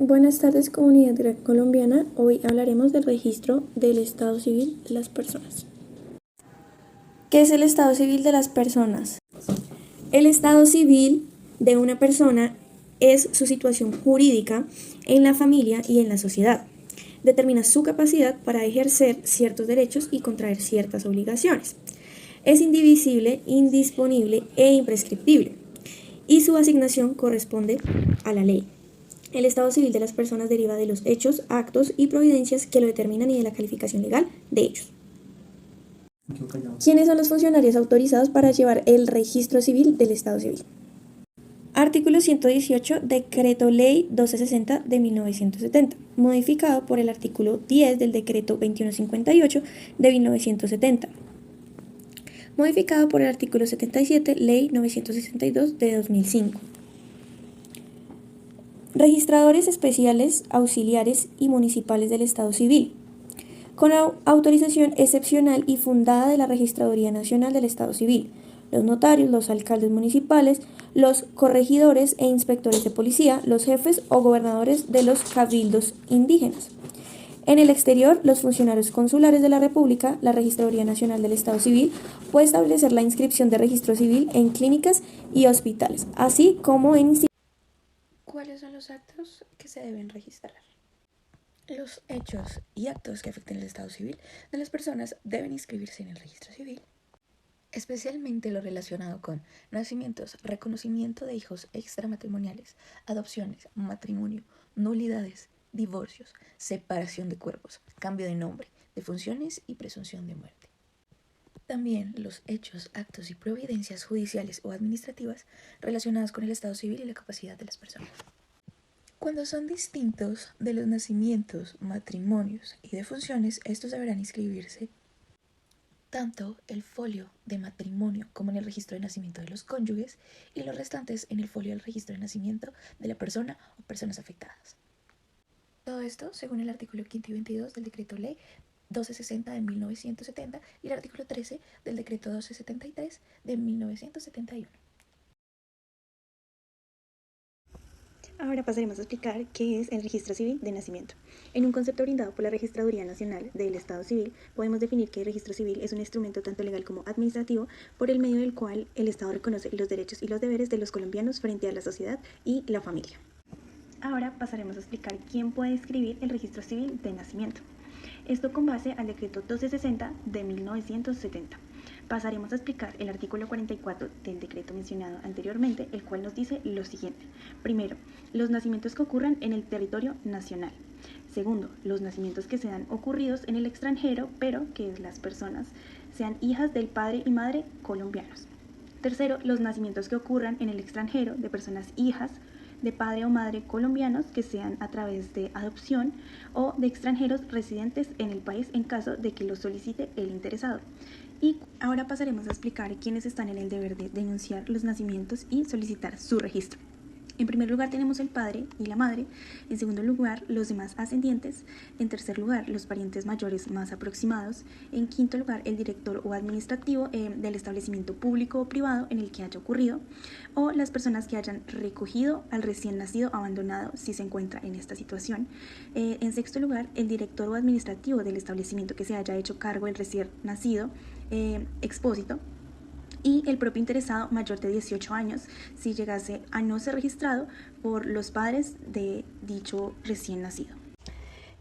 Buenas tardes, comunidad drag colombiana. Hoy hablaremos del registro del estado civil de las personas. ¿Qué es el estado civil de las personas? El estado civil de una persona es su situación jurídica en la familia y en la sociedad. Determina su capacidad para ejercer ciertos derechos y contraer ciertas obligaciones. Es indivisible, indisponible e imprescriptible, y su asignación corresponde a la ley. El estado civil de las personas deriva de los hechos, actos y providencias que lo determinan y de la calificación legal de ellos. ¿Quiénes son los funcionarios autorizados para llevar el registro civil del estado civil? Artículo 118, Decreto Ley 1260 de 1970, modificado por el artículo 10 del Decreto 2158 de 1970, modificado por el artículo 77, Ley 962 de 2005. Registradores especiales, auxiliares y municipales del Estado Civil, con autorización excepcional y fundada de la Registraduría Nacional del Estado Civil, los notarios, los alcaldes municipales, los corregidores e inspectores de policía, los jefes o gobernadores de los cabildos indígenas. En el exterior, los funcionarios consulares de la República, la Registraduría Nacional del Estado Civil puede establecer la inscripción de registro civil en clínicas y hospitales, así como en instituciones. ¿Cuáles son los actos que se deben registrar? Los hechos y actos que afecten el estado civil de las personas deben inscribirse en el registro civil, especialmente lo relacionado con nacimientos, reconocimiento de hijos extramatrimoniales, adopciones, matrimonio, nulidades, divorcios, separación de cuerpos, cambio de nombre, defunciones y presunción de muerte. También los hechos, actos y providencias judiciales o administrativas relacionadas con el estado civil y la capacidad de las personas. Cuando son distintos de los nacimientos, matrimonios y defunciones, estos deberán inscribirse tanto el folio de matrimonio como en el registro de nacimiento de los cónyuges y los restantes en el folio del registro de nacimiento de la persona o personas afectadas. Todo esto según el artículo 5 y 22 del Decreto Ley 1260 de 1970 y el artículo 13 del Decreto 1273 de 1971. Ahora pasaremos a explicar qué es el registro civil de nacimiento. En un concepto brindado por la Registraduría Nacional del Estado Civil, podemos definir que el registro civil es un instrumento tanto legal como administrativo por el medio del cual el Estado reconoce los derechos y los deberes de los colombianos frente a la sociedad y la familia. Ahora pasaremos a explicar quién puede inscribir el registro civil de nacimiento. Esto con base al decreto 1260 de 1970. Pasaremos a explicar el artículo 44 del decreto mencionado anteriormente, el cual nos dice lo siguiente. Primero, los nacimientos que ocurran en el territorio nacional. Segundo, los nacimientos que sean ocurridos en el extranjero, pero que las personas sean hijas del padre y madre colombianos. Tercero, los nacimientos que ocurran en el extranjero de personas hijas de padre o madre colombianos que sean a través de adopción o de extranjeros residentes en el país en caso de que lo solicite el interesado. Y ahora pasaremos a explicar quiénes están en el deber de denunciar los nacimientos y solicitar su registro. En primer lugar tenemos el padre y la madre, en segundo lugar los demás ascendientes, en tercer lugar los parientes mayores más aproximados, en quinto lugar el director o administrativo del establecimiento público o privado en el que haya ocurrido, o las personas que hayan recogido al recién nacido abandonado si se encuentra en esta situación. En sexto lugar el director o administrativo del establecimiento que se haya hecho cargo del recién nacido expósito, y el propio interesado mayor de 18 años si llegase a no ser registrado por los padres de dicho recién nacido.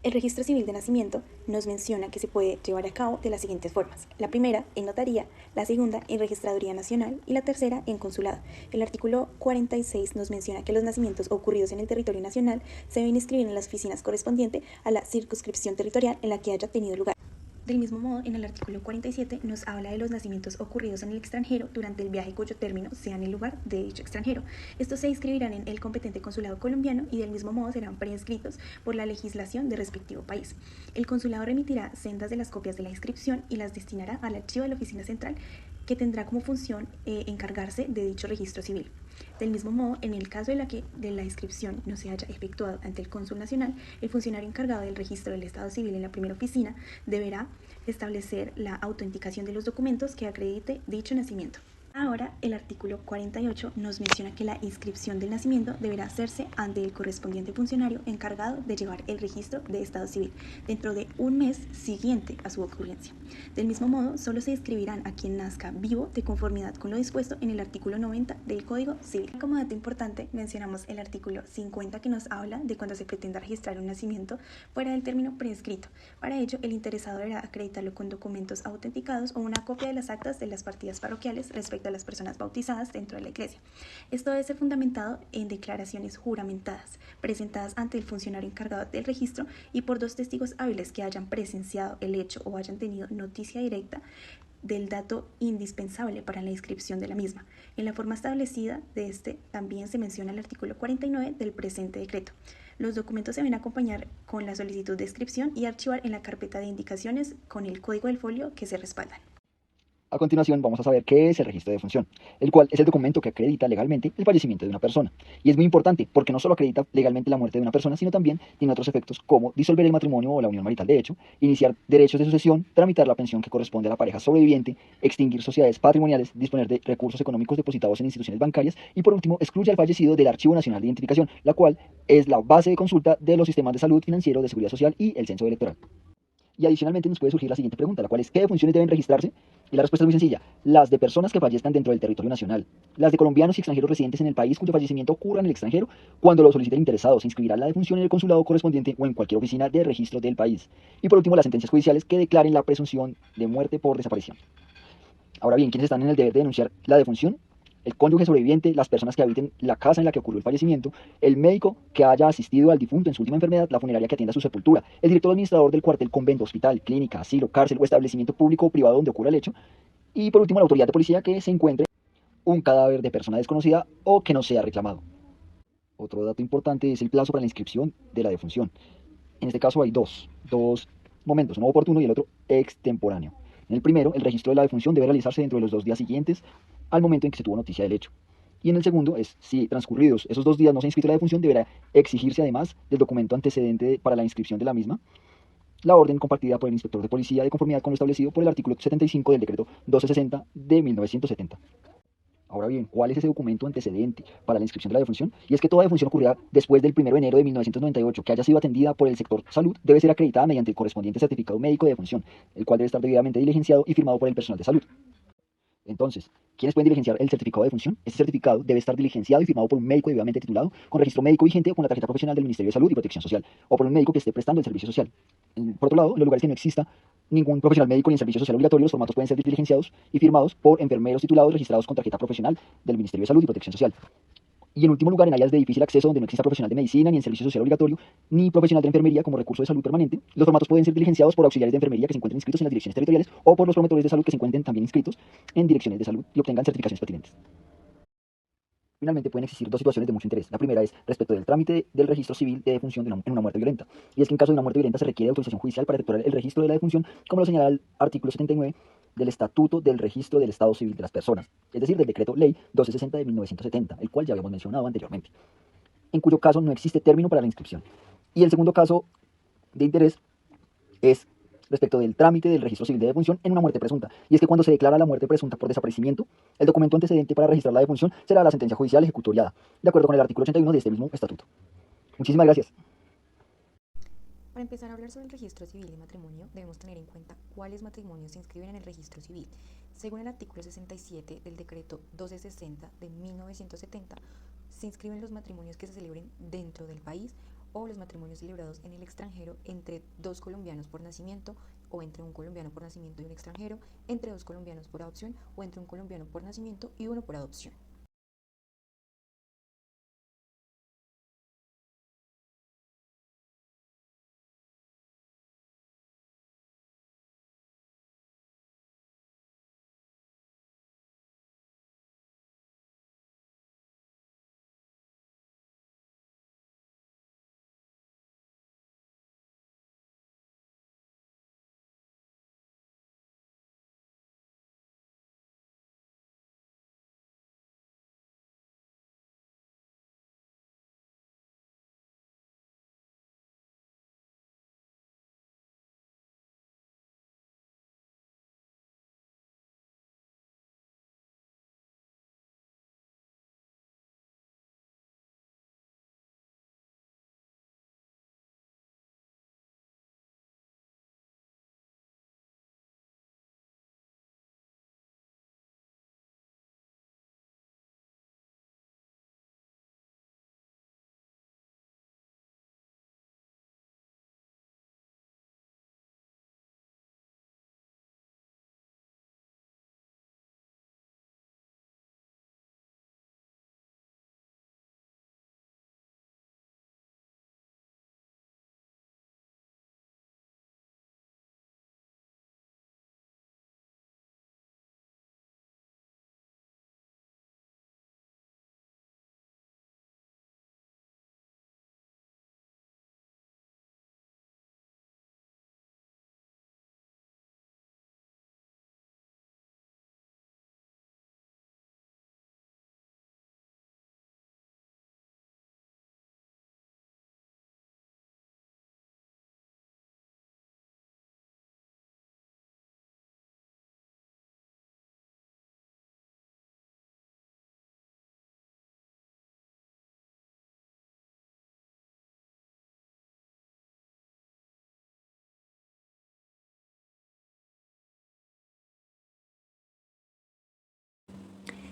El registro civil de nacimiento nos menciona que se puede llevar a cabo de las siguientes formas. La primera en notaría, la segunda en Registraduría Nacional y la tercera en consulado. El artículo 46 nos menciona que los nacimientos ocurridos en el territorio nacional se deben inscribir en las oficinas correspondientes a la circunscripción territorial en la que haya tenido lugar. Del mismo modo, en el artículo 47 nos habla de los nacimientos ocurridos en el extranjero durante el viaje cuyo término sea en el lugar de dicho extranjero. Estos se inscribirán en el competente consulado colombiano y del mismo modo serán preinscritos por la legislación del respectivo país. El consulado remitirá sendas de las copias de la inscripción y las destinará al archivo de la oficina central, que tendrá como función encargarse de dicho registro civil. Del mismo modo, en el caso de la inscripción no se haya efectuado ante el cónsul nacional, el funcionario encargado del registro del estado civil en la primera oficina deberá establecer la autenticación de los documentos que acredite dicho nacimiento. Ahora, el artículo 48 nos menciona que la inscripción del nacimiento deberá hacerse ante el correspondiente funcionario encargado de llevar el registro de estado civil dentro de un mes siguiente a su ocurrencia. Del mismo modo, solo se inscribirán a quien nazca vivo de conformidad con lo dispuesto en el artículo 90 del Código Civil. Como dato importante, mencionamos el artículo 50 que nos habla de cuando se pretenda registrar un nacimiento fuera del término prescrito. Para ello, el interesado deberá acreditarlo con documentos autenticados o una copia de las actas de las partidas parroquiales respecto a las personas bautizadas dentro de la iglesia. Esto debe ser fundamentado en declaraciones juramentadas, presentadas ante el funcionario encargado del registro y por dos testigos hábiles que hayan presenciado el hecho o hayan tenido noticia directa del dato indispensable para la inscripción de la misma. En la forma establecida de este también se menciona el artículo 49 del presente decreto. Los documentos se deben acompañar con la solicitud de inscripción y archivar en la carpeta de indicaciones con el código del folio que se respaldan. A continuación vamos a saber qué es el registro de defunción, el cual es el documento que acredita legalmente el fallecimiento de una persona. Y es muy importante porque no solo acredita legalmente la muerte de una persona, sino también tiene otros efectos como disolver el matrimonio o la unión marital de hecho, iniciar derechos de sucesión, tramitar la pensión que corresponde a la pareja sobreviviente, extinguir sociedades patrimoniales, disponer de recursos económicos depositados en instituciones bancarias y por último excluye al fallecido del Archivo Nacional de Identificación, la cual es la base de consulta de los sistemas de salud, financiero, de seguridad social y el censo electoral. Y adicionalmente nos puede surgir la siguiente pregunta, la cual es ¿qué defunciones deben registrarse? Y la respuesta es muy sencilla, las de personas que fallezcan dentro del territorio nacional, las de colombianos y extranjeros residentes en el país cuyo fallecimiento ocurra en el extranjero, cuando lo solicite el interesado, se inscribirá la defunción en el consulado correspondiente o en cualquier oficina de registro del país. Y por último, las sentencias judiciales que declaren la presunción de muerte por desaparición. Ahora bien, ¿quiénes están en el deber de denunciar la defunción? El cónyuge sobreviviente, las personas que habiten la casa en la que ocurrió el fallecimiento, el médico que haya asistido al difunto en su última enfermedad, la funeraria que atienda su sepultura, el director administrador del cuartel, convento, hospital, clínica, asilo, cárcel o establecimiento público o privado donde ocurra el hecho, y por último la autoridad de policía que se encuentre un cadáver de persona desconocida o que no sea reclamado. Otro dato importante es el plazo para la inscripción de la defunción. En este caso hay dos momentos, uno oportuno y el otro extemporáneo. En el primero, el registro de la defunción debe realizarse dentro de los 2 días siguientes al momento en que se tuvo noticia del hecho. Y en el segundo es, si transcurridos esos 2 días no se ha inscrito la defunción, deberá exigirse además del documento antecedente para la inscripción de la misma, la orden compartida por el inspector de policía de conformidad con lo establecido por el artículo 75 del decreto 1260 de 1970. Ahora bien, ¿cuál es ese documento antecedente para la inscripción de la defunción? Y es que toda defunción ocurrida después del 1 de enero de 1998 que haya sido atendida por el sector salud debe ser acreditada mediante el correspondiente certificado médico de defunción, el cual debe estar debidamente diligenciado y firmado por el personal de salud. Entonces, ¿quiénes pueden diligenciar el certificado de defunción? Este certificado debe estar diligenciado y firmado por un médico debidamente titulado, con registro médico vigente o con la tarjeta profesional del Ministerio de Salud y Protección Social, o por un médico que esté prestando el servicio social. Por otro lado, en los lugares que no exista ningún profesional médico ni en servicio social obligatorio, los formatos pueden ser diligenciados y firmados por enfermeros titulados registrados con tarjeta profesional del Ministerio de Salud y Protección Social. Y en último lugar, en áreas de difícil acceso donde no exista profesional de medicina, ni en servicio social obligatorio, ni profesional de enfermería como recurso de salud permanente, los formatos pueden ser diligenciados por auxiliares de enfermería que se encuentren inscritos en las direcciones territoriales o por los promotores de salud que se encuentren también inscritos en direcciones de salud y obtengan certificaciones pertinentes. Finalmente, pueden existir dos situaciones de mucho interés. La primera es respecto del trámite del registro civil de defunción en una muerte violenta. Y es que en caso de una muerte violenta se requiere autorización judicial para efectuar el registro de la defunción, como lo señala el artículo 79 del Estatuto del Registro del Estado Civil de las Personas, es decir, del Decreto Ley 1260 de 1970, el cual ya habíamos mencionado anteriormente, en cuyo caso no existe término para la inscripción. Y el segundo caso de interés es respecto del trámite del registro civil de defunción en una muerte presunta. Y es que cuando se declara la muerte presunta por desaparecimiento, el documento antecedente para registrar la defunción será la sentencia judicial ejecutoriada, de acuerdo con el artículo 81 de este mismo estatuto. Muchísimas gracias. Para empezar a hablar sobre el registro civil de matrimonio, debemos tener en cuenta cuáles matrimonios se inscriben en el registro civil. Según el artículo 67 del decreto 1260 de 1970, se inscriben los matrimonios que se celebren dentro del país o los matrimonios celebrados en el extranjero entre dos colombianos por nacimiento o entre un colombiano por nacimiento y un extranjero, entre dos colombianos por adopción o entre un colombiano por nacimiento y uno por adopción.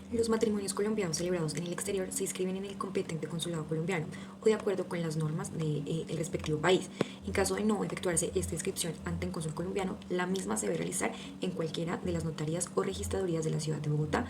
Los matrimonios colombianos celebrados en el exterior se inscriben en el competente consulado colombiano o de acuerdo con las normas del respectivo país. En caso de no efectuarse esta inscripción ante el cónsul colombiano, la misma se debe realizar en cualquiera de las notarías o registradurías de la ciudad de Bogotá.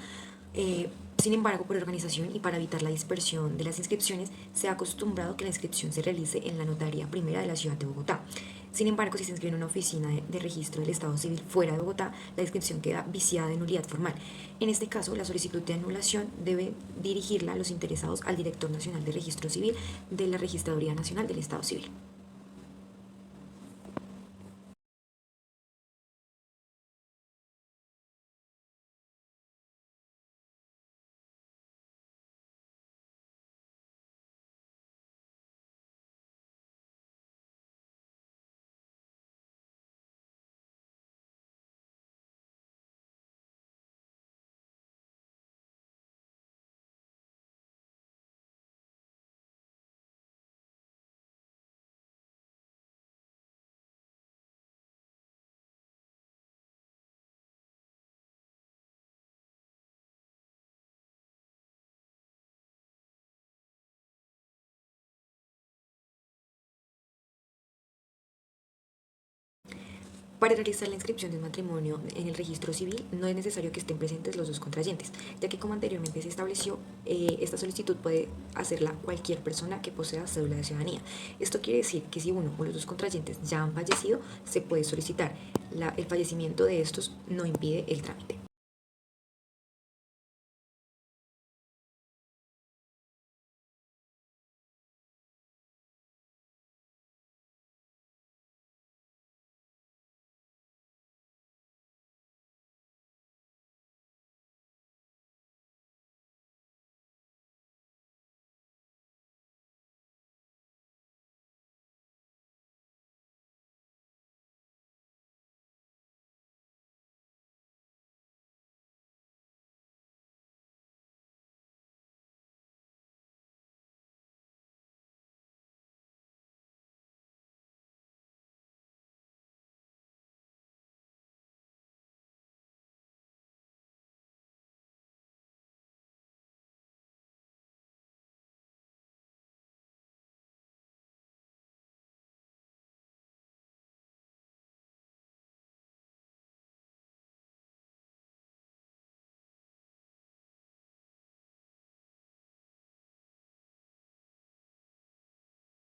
Sin embargo, por organización y para evitar la dispersión de las inscripciones, se ha acostumbrado que la inscripción se realice en la notaría primera de la ciudad de Bogotá. Sin embargo, si se inscribe en una oficina de registro del Estado Civil fuera de Bogotá, la inscripción queda viciada de nulidad formal. En este caso, la solicitud de anulación debe dirigirla a los interesados al Director Nacional de Registro Civil de la Registraduría Nacional del Estado Civil. Para realizar la inscripción de un matrimonio en el registro civil no es necesario que estén presentes los dos contrayentes, ya que como anteriormente se estableció, esta solicitud puede hacerla cualquier persona que posea cédula de ciudadanía. Esto quiere decir que si uno o los dos contrayentes ya han fallecido, se puede solicitar. El fallecimiento de estos no impide el trámite.